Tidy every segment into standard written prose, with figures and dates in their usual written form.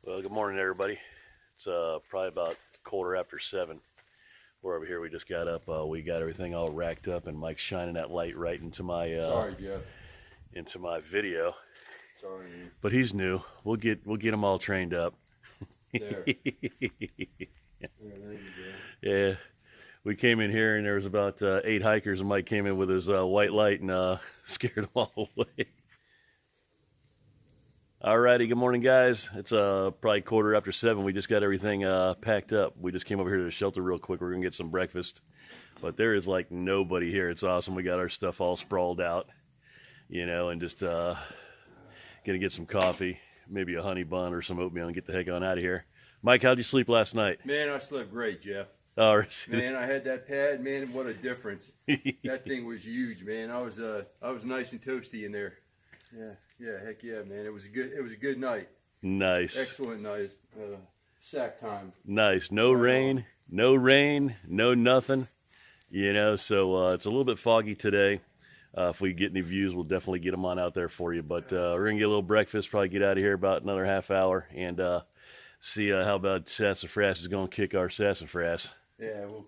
Well, good morning, everybody. It's probably about 7:15. We're over here. We just got up. We got everything all racked up, and Mike's shining that light right into my Sorry, Jeff. video. Sorry, man. But he's new. We'll get him all trained up. There. There you go. Yeah, we came in here, and there was about 8 hikers, and Mike came in with his white light and scared them all away. Alrighty, good morning, guys. It's probably 7:15. We just got everything packed up. We just came over here to the shelter real quick. We're gonna get some breakfast, but there is like nobody here. It's awesome. We got our stuff all sprawled out, and just gonna get some coffee, maybe a honey bun or some oatmeal, and get the heck on out of here. Mike, how'd you sleep last night? Man, I slept great, Jeff. Oh, Man, I had that pad. Man, what a difference! That thing was huge, man. I was nice and toasty in there. Yeah, heck yeah, man. It was a good night. Nice. Excellent night. Sack time. Nice. No rain, no nothing. So it's a little bit foggy today. If we get any views, we'll definitely get them on out there for you. But we're gonna get a little breakfast, probably get out of here about another half hour, and see how about Sassafras is gonna kick our sassafras. Yeah, we'll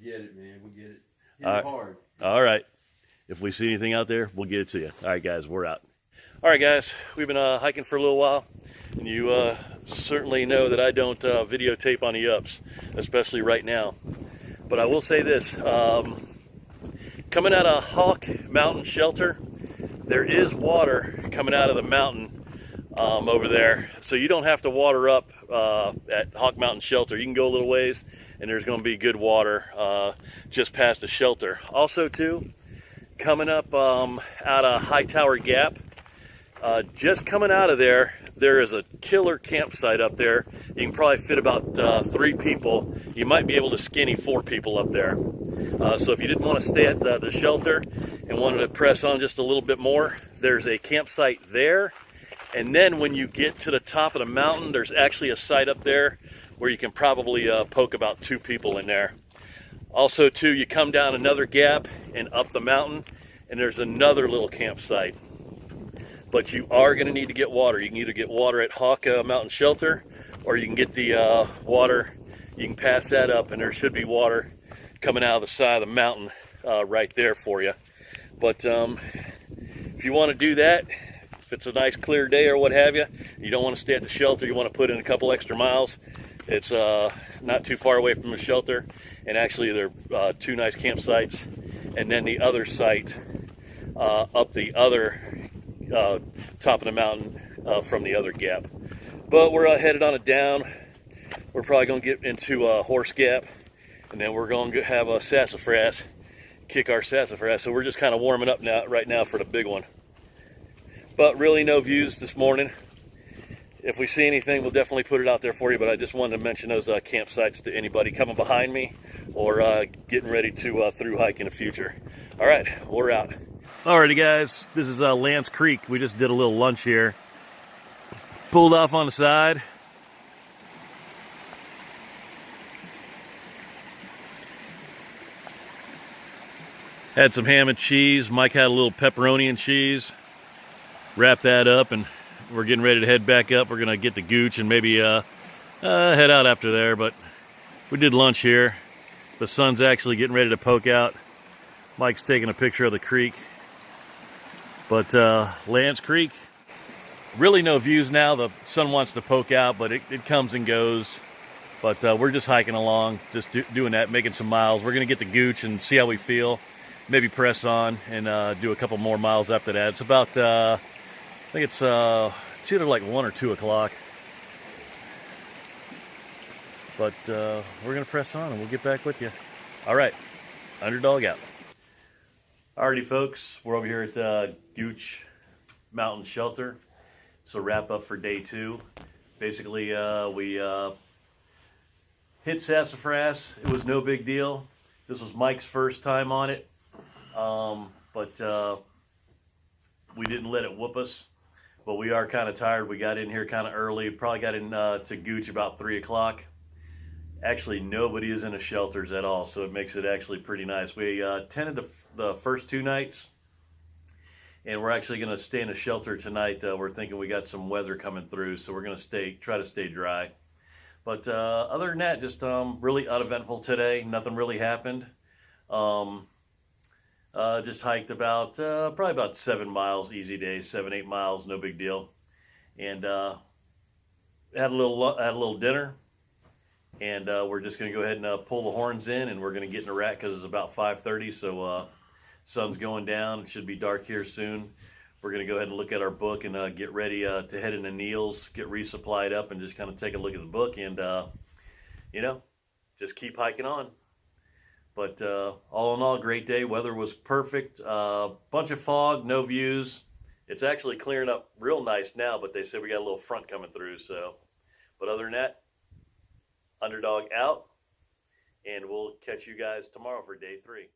get it, man. We'll get it. Hit it hard. All right. If we see anything out there, we'll get it to you. All right, guys, we're out. All right, guys, we've been hiking for a little while, and you certainly know that I don't videotape on the ups, especially right now. But I will say this, coming out of Hawk Mountain Shelter, there is water coming out of the mountain over there, so you don't have to water up at Hawk Mountain Shelter. You can go a little ways, and there's going to be good water just past the shelter. Also, too, coming up out of High Tower Gap, just coming out of there, there is a killer campsite up there. You can probably fit about 3 people. You might be able to skinny 4 people up there. So if you didn't want to stay at the shelter and wanted to press on just a little bit more, there's a campsite there. And then when you get to the top of the mountain, there's actually a site up there where you can probably poke about 2 people in there. Also, too, you come down another gap and up the mountain, and there's another little campsite. But you are going to need to get water. You can either get water at Hawk Mountain Shelter, or you can get the water. You can pass that up, and there should be water coming out of the side of the mountain right there for you. But if you want to do that, if it's a nice clear day or what have you, you don't want to stay at the shelter, you want to put in a couple extra miles, it's not too far away from the shelter. And actually, there are 2 nice campsites, and then the other site up the other top of the mountain from the other gap. But we're headed on it down. We're probably going to get into Horse Gap, and then we're going to have a sassafras, kick our sassafras. So we're just kind of warming up right now for the big one. But really no views this morning. If we see anything, we'll definitely put it out there for you, but I just wanted to mention those campsites to anybody coming behind me or getting ready to through hike in the future. All right, we're out. Alrighty, guys, this is Lance Creek. We just did a little lunch here. Pulled off on the side. Had some ham and cheese. Mike had a little pepperoni and cheese. Wrap that up, and we're getting ready to head back up. We're gonna get the Gooch and maybe head out after there, but we did lunch here. The sun's actually getting ready to poke out. Mike's taking a picture of the creek. But Lance Creek, really no views now. The sun wants to poke out, but it comes and goes. But we're just hiking along, just doing that, making some miles. We're gonna get the Gooch and see how we feel. Maybe press on and do a couple more miles after that. It's about, I think it's either like 1 or 2 o'clock. But we're gonna press on and we'll get back with you. All right, Underdog out. Alrighty, folks, we're over here at Gooch Mountain Shelter. It's a wrap up for day 2. Basically, we hit sassafras. It was no big deal. This was Mike's first time on it, but we didn't let it whoop us. But we are kind of tired. We got in here kind of early. Probably got in to Gooch about 3 o'clock. Actually, nobody is in the shelters at all, so it makes it actually pretty nice. We tended the first 2 nights, And we're actually going to stay in a shelter tonight. We're thinking we got some weather coming through, so we're going to try to stay dry. But other than that, just really uneventful today. Nothing really happened. Just hiked about probably about 7 miles, easy day, 7-8 miles, no big deal. And had a little dinner. And we're just going to go ahead and pull the horns in, and we're going to get in a rack because it's about 5:30. So sun's going down. It should be dark here soon. We're going to go ahead and look at our book and get ready to head into Neil's, get resupplied up, and just kind of take a look at the book and, you know, just keep hiking on. But all in all, great day. Weather was perfect. Bunch of fog, no views. It's actually clearing up real nice now, but they said we got a little front coming through. So, but other than that, Underdog out, and we'll catch you guys tomorrow for day 3.